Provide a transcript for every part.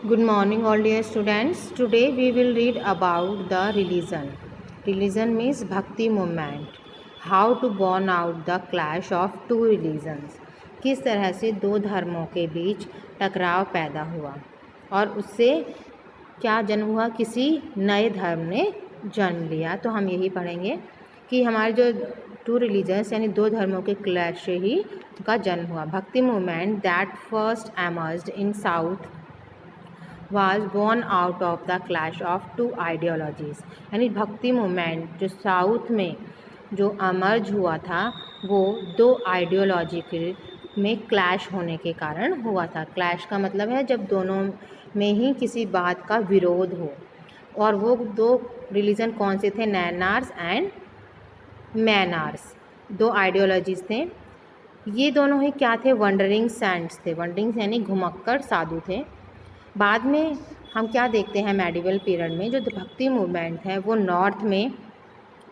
Good morning, all dear students. Today we will read about the religion. Religion means Bhakti movement. How to burn out the clash of two religions. किस तरह से दो धर्मों के बीच टकराव पैदा हुआ और उससे क्या जन्म हुआ, किसी नए धर्म ने जन्म लिया। तो हम यही पढ़ेंगे कि हमारे जो टू रिलीजन्स यानी दो धर्मों के क्लैश से ही का जन्म हुआ। भक्ति movement that first emerged in south was born out of the clash of two ideologies। यानी भक्ति मूवमेंट जो साउथ में जो अमर्ज हुआ था वो दो आइडियोलॉजी के में क्लैश होने के कारण हुआ था। क्लैश का मतलब है जब दोनों में ही किसी बात का विरोध हो। और वो दो रिलीजन कौन से थे? नैनार्स एंड मैनार्स, दो आइडियोलॉजीज़ थे। ये दोनों ही क्या थे? वंडरिंग सेंट्स थे। वंडरिंग यानी घुमक्कड़ साधु थे। बाद में हम क्या देखते हैं, मेडिवल पीरियड में जो भक्ति मूवमेंट है वो नॉर्थ में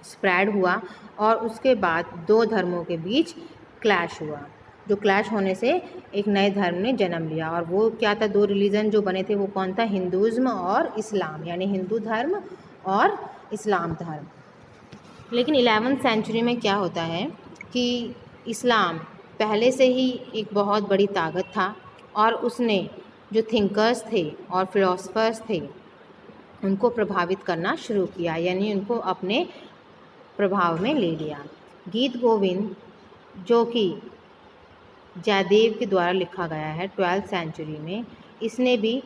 स्प्रेड हुआ और उसके बाद दो धर्मों के बीच क्लैश हुआ। जो क्लैश होने से एक नए धर्म ने जन्म लिया और वो क्या था? दो रिलीजन जो बने थे वो कौन था? हिंदुज़्म और इस्लाम, यानी हिंदू धर्म और इस्लाम धर्म। लेकिन 11वीं सेंचुरी में क्या होता है कि इस्लाम पहले से ही एक बहुत बड़ी ताकत था और उसने जो थिंकर्स थे और फिलोसफर्स थे उनको प्रभावित करना शुरू किया, यानी उनको अपने प्रभाव में ले लिया। गीत गोविंद जो कि जयदेव के द्वारा लिखा गया है 12वीं सेंचुरी में, इसने भी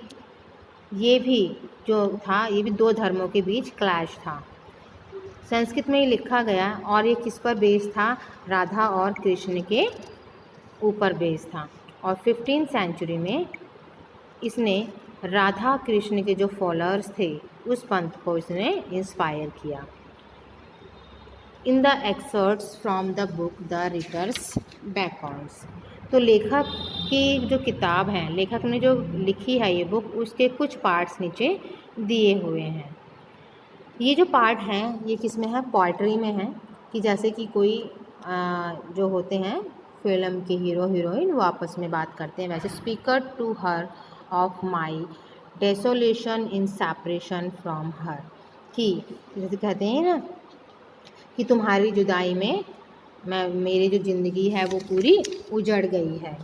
ये भी जो था ये भी दो धर्मों के बीच क्लैश था। संस्कृत में ये लिखा गया और ये किस पर बेस्ड था? राधा और कृष्ण के ऊपर बेस्ड था। और 15वीं सेंचुरी में इसने राधा कृष्ण के जो फॉलोअर्स थे उस पंथ को इसने इंस्पायर किया। In the excerpts from the book the writers beacons, तो लेखक की जो किताब है, लेखक ने जो लिखी है ये बुक, उसके कुछ पार्ट्स नीचे दिए हुए हैं। ये जो पार्ट हैं ये किस में है? पोइट्री में है। कि जैसे कि कोई जो होते हैं फिल्म के हीरो हीरोइन वो आपस में बात करते हैं, वैसे speaker to her of my desolation in separation from her, कि जैसे कहते हैं ना कि तुम्हारी जुदाई में मेरी जो ज़िंदगी है वो पूरी उजड़ गई है।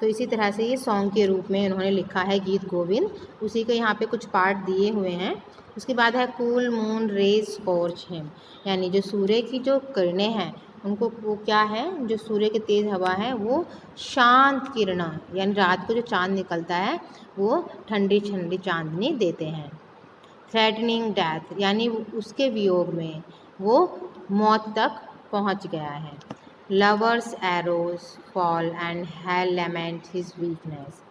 तो इसी तरह से ये सॉन्ग के रूप में उन्होंने लिखा है गीत गोविंद। उसी के यहाँ पे कुछ पार्ट दिए हुए हैं। उसके बाद है cool moon rays scorch him, यानी जो सूर्य की जो किरणें हैं उनको वो क्या है? जो सूर्य की तेज़ हवा है वो शांत किरणें, यानी रात को जो चाँद निकलता है वो ठंडी ठंडी चांदनी देते हैं। थ्रेटनिंग डेथ, यानी उसके वियोग में वो मौत तक पहुंच गया है। Lovers arrows fall and hell lament his weakness.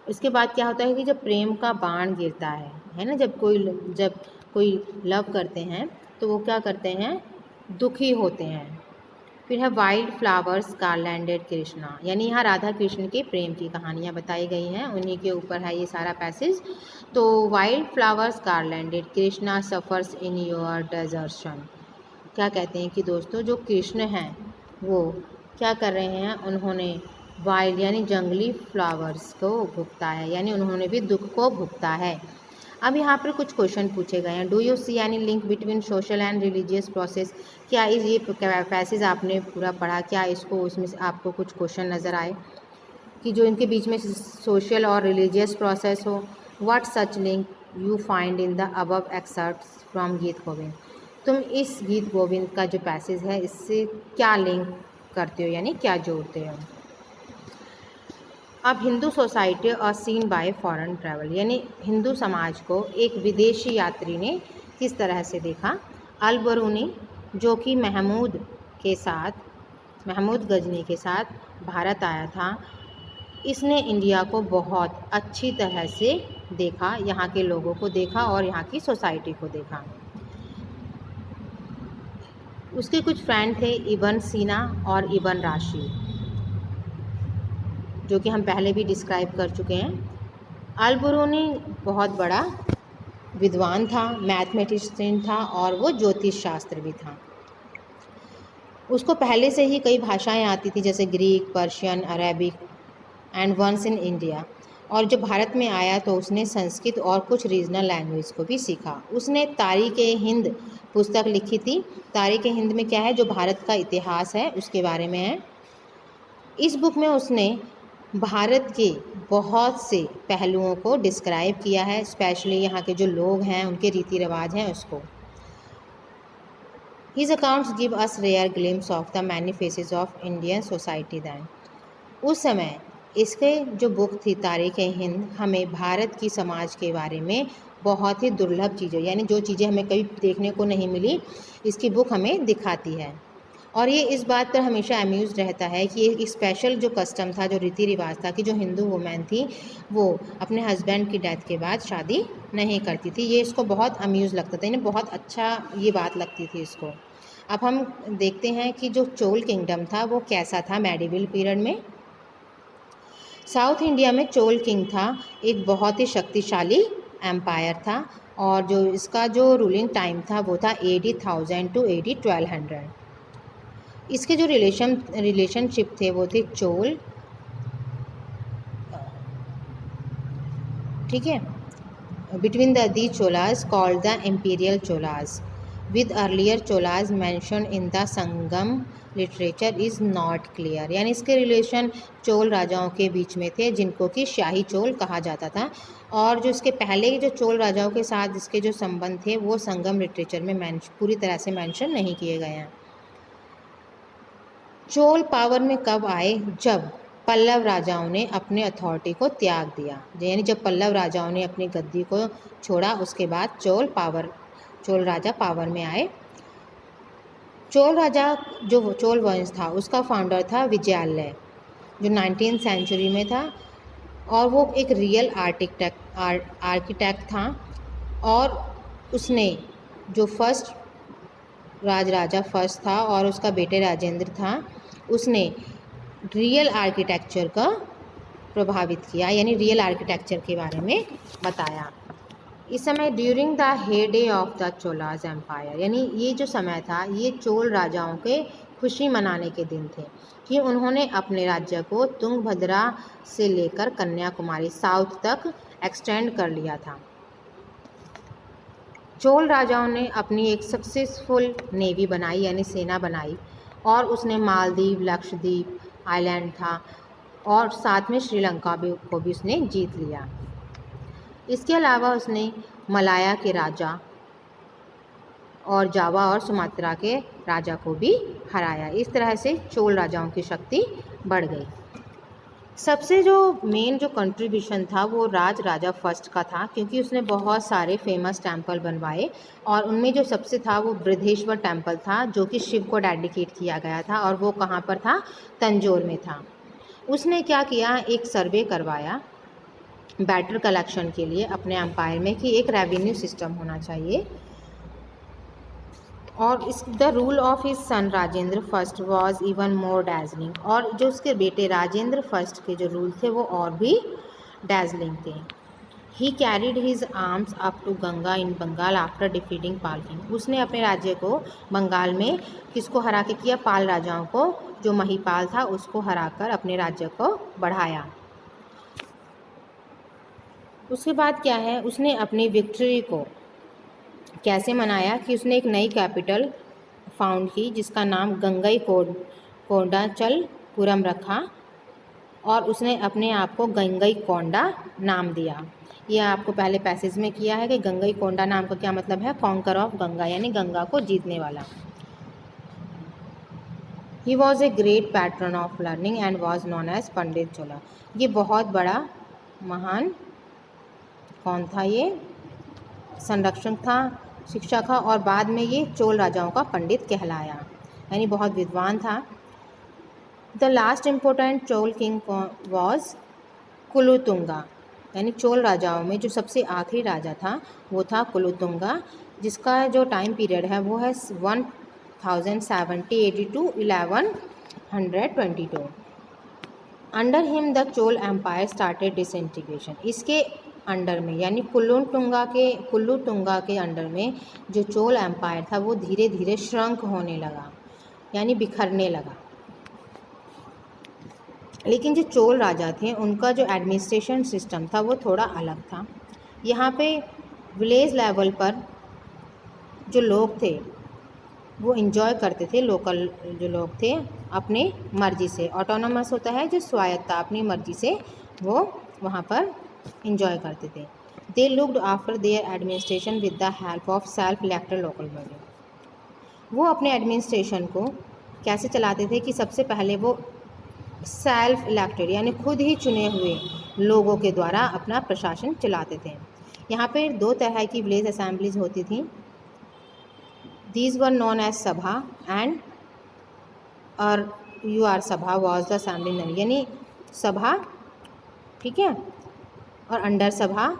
इसके बाद क्या होता है कि जब प्रेम का बाण गिरता है ना, जब कोई लव करते हैं तो वो क्या करते हैं? दुखी होते हैं। फिर है वाइल्ड फ्लावर्स गार्लैंडेड कृष्णा, यानी यहाँ राधा कृष्ण के प्रेम की कहानियाँ बताई गई हैं, उन्हीं के ऊपर है ये सारा पैसेज। तो wild flowers garlanded Krishna suffers in your desertion, क्या कहते हैं कि दोस्तों जो कृष्ण हैं वो क्या कर रहे हैं? उन्होंने वाइल्ड यानी जंगली फ्लावर्स को भुगता है, यानी उन्होंने भी दुख को भुगता है। अब यहाँ पर कुछ क्वेश्चन पूछे गए हैं। Do you see any link between social and religious process, क्या ये पैसेज आपने पूरा पढ़ा, क्या इसको उसमें से आपको कुछ क्वेश्चन नज़र आए कि जो इनके बीच में सोशल और रिलीजियस प्रोसेस हो? What such link you find in the above exerts from गीत गोविंद, तुम इस गीत गोविंद का जो पैसेज है इससे क्या लिंक करते हो, यानी क्या जोड़ते हो? अब हिंदू सोसाइटी और सीन बाय फॉरेन ट्रैवल, यानी हिंदू समाज को एक विदेशी यात्री ने किस तरह से देखा? अल बरूनी जो कि महमूद गजनी के साथ भारत आया था, इसने इंडिया को बहुत अच्छी तरह से देखा, यहाँ के लोगों को देखा और यहाँ की सोसाइटी को देखा। उसके कुछ फ्रेंड थे इब्न सीना और इब्न राशी, जो कि हम पहले भी डिस्क्राइब कर चुके हैं। अल बरूनी बहुत बड़ा विद्वान था, मैथमेटिशियन था और वो ज्योतिष शास्त्र भी था। उसको पहले से ही कई भाषाएं आती थी, जैसे Greek, Persian, Arabic and ones in India. और जब भारत में आया तो उसने संस्कृत और कुछ रीजनल लैंग्वेज को भी सीखा। उसने तारीख़-ए-हिंद पुस्तक लिखी थी। तारीख़-ए-हिंद में क्या है, जो भारत का इतिहास है उसके बारे में है। इस बुक में उसने भारत के बहुत से पहलुओं को डिस्क्राइब किया है, स्पेशली यहाँ के जो लोग हैं, उनके रीति रिवाज हैं उसको। His accounts give us rare glimpse of the many faces of Indian society then. उस समय इसके जो बुक थी तारीख़-ए-हिंद हमें भारत की समाज के बारे में बहुत ही दुर्लभ चीज़ें, यानी जो चीज़ें हमें कभी देखने को नहीं मिली, इसकी बुक हमें दिखाती है। और ये इस बात पर हमेशा अम्यूज़ रहता है कि एक स्पेशल जो कस्टम था, जो रीति रिवाज था कि जो हिंदू वुमेन थी वो अपने हस्बैंड की डेथ के बाद शादी नहीं करती थी। ये इसको बहुत अम्यूज़ लगता था, यानी बहुत अच्छा ये बात लगती थी इसको। अब हम देखते हैं कि जो चोल किंगडम था वो कैसा था मेडिवल पीरियड में। साउथ इंडिया में चोल किंग था, एक बहुत ही शक्तिशाली एम्पायर था और जो इसका जो रूलिंग टाइम था वो था AD 1000 टू AD 1200। इसके जो रिलेशनशिप थे वो थे चोल, ठीक है, between the Cholas called the imperial Cholas with earlier Cholas mention in the Sangam literature is not clear. यानी इसके रिलेशन चोल राजाओं के बीच में थे जिनको कि शाही चोल कहा जाता था, और जो इसके पहले जो चोल राजाओं के साथ इसके जो संबंध थे वो संगम लिटरेचर में पूरी तरह से मेंशन नहीं किए गए हैं। चोल पावर में कब आए, जब पल्लव राजाओं ने अपने अथॉरिटी को त्याग दिया, यानी जब पल्लव राजाओं ने अपनी गद्दी को छोड़ा उसके बाद चोल राजा पावर में आए। चोल राजा जो चोल वंश था उसका फाउंडर था विजयालय, जो 19th सेंचुरी में था, और वो एक रियल आर्किटेक्ट था। और उसने जो फर्स्ट राजा फर्स्ट था और उसका बेटे राजेंद्र था, उसने रियल आर्किटेक्चर का प्रभावित किया, यानी रियल आर्किटेक्चर के बारे में बताया। इस समय during the heyday of the Cholas empire, यानी ये जो समय था ये चोल राजाओं के खुशी मनाने के दिन थे कि उन्होंने अपने राज्य को तुंगभद्रा से लेकर कन्याकुमारी साउथ तक एक्सटेंड कर लिया था। चोल राजाओं ने अपनी एक सक्सेसफुल नेवी बनाई, यानी सेना बनाई, और उसने मालदीव, लक्षद्वीप आइलैंड था और साथ में श्रीलंका को भी उसने जीत लिया। इसके अलावा उसने मलाया के राजा और जावा और सुमात्रा के राजा को भी हराया। इस तरह से चोल राजाओं की शक्ति बढ़ गई। सबसे जो मेन जो कंट्रीब्यूशन था वो राजा फर्स्ट का था, क्योंकि उसने बहुत सारे फेमस टेंपल बनवाए और उनमें जो सबसे था वो बृहदेश्वर टेंपल था, जो कि शिव को डेडिकेट किया गया था, और वो कहाँ पर था, तंजौर में था। उसने क्या किया, एक सर्वे करवाया बेटर कलेक्शन के लिए अपने एम्पायर में कि एक रेवेन्यू सिस्टम होना चाहिए। और इस the rule of his son Rajendra first was even more dazzling, और जो उसके बेटे राजेंद्र फर्स्ट के जो रूल थे वो और भी डैजलिंग थे। He carried his arms up to Ganga in Bengal after defeating Pala king. उसने अपने राज्य को बंगाल में किसको हरा के किया, पाल राजाओं को, जो महिपाल था उसको हराकर अपने राज्य को बढ़ाया। उसके बाद क्या है, उसने अपनी विक्ट्री को कैसे मनाया कि उसने एक नई कैपिटल फाउंड की जिसका नाम गंगई कोंडाचलपुरम रखा, और उसने अपने आप को गंगई कोंडा नाम दिया। यह आपको पहले पैसेज में किया है कि गंगई कोंडा नाम का क्या मतलब है, कॉन्कर ऑफ गंगा, यानी गंगा को जीतने वाला। He was a great patron of learning and was known as Pandit Chola. ये बहुत बड़ा महान कौन था, ये संरक्षक था, शिक्षक था, और बाद में ये चोल राजाओं का पंडित कहलाया, यानी बहुत विद्वान था। The last important Chola king was Kulothunga, यानी चोल राजाओं में जो सबसे आखिरी राजा था वो था कुलोतुंगा, जिसका जो टाइम पीरियड है वो है 1070 AD to 1122। Under him the Chola empire started disintegration. इसके अंडर में, यानी कुल्लूटुंगा के अंडर में जो चोल एम्पायर था वो धीरे धीरे श्रंक होने लगा, यानी बिखरने लगा। लेकिन जो चोल राजा थे उनका जो एडमिनिस्ट्रेशन सिस्टम था वो थोड़ा अलग था। यहाँ पे विलेज लेवल पर जो लोग थे वो इन्जॉय करते थे, लोकल जो लोग थे अपनी मर्ज़ी से। ऑटोनोमस होता है जो स्वायत्ता, अपनी मर्ज़ी से वो वहाँ पर इन्जॉय करते थे। They looked after their administration with the help of self elected local body. वो अपने एडमिनिस्ट्रेशन को कैसे चलाते थे कि सबसे पहले वो सेल्फ इलेक्टेड यानी खुद ही चुने हुए लोगों के द्वारा अपना प्रशासन चलाते थे। यहाँ पे दो तरह की विलेज असेंबलीज होती थी। These were known as सभा एंड और यू आर सभा वॉज द असेंबली नन, यानी सभा, ठीक है, और अंडर सभा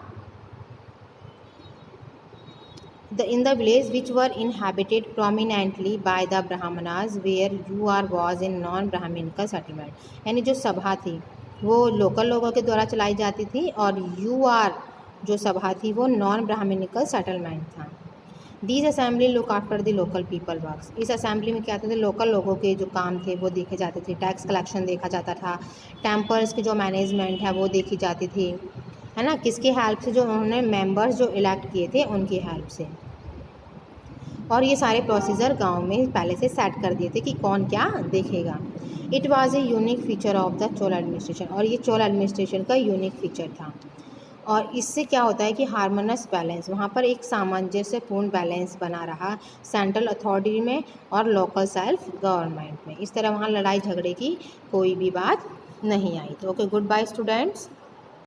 in the village which were inhabited prominently by the brahmanas where UR was in non-brahminical settlement। यानी जो सभा थी वो लोकल लोगों के द्वारा चलाई जाती थी और UR जो सभा थी वो नॉन ब्राह्मणिकल सेटलमेंट था। These assembly look after the local people works. इस असेंबली में क्या होते थे, लोकल लोगों के जो काम थे वो देखे जाते थे, टैक्स कलेक्शन देखा जाता था, टेम्पल्स की जो मैनेजमेंट है वो देखी जाती थी, है ना, किसकी हेल्प से, जो उन्होंने मेंबर्स जो इलेक्ट किए थे उनकी हेल्प से। और ये सारे प्रोसीजर गांव में पहले से सेट कर दिए थे कि कौन क्या देखेगा। It was a unique feature of the Chola administration, और ये चोल एडमिनिस्ट्रेशन का यूनिक फीचर था। और इससे क्या होता है कि हार्मोनस बैलेंस, वहाँ पर एक सामंजस्यपूर्ण बैलेंस बना रहा सेंट्रल अथॉरिटी में और लोकल सेल्फ गवर्नमेंट में। इस तरह वहाँ लड़ाई झगड़े की कोई भी बात नहीं आई। तो ओके, गुड बाय स्टूडेंट्स।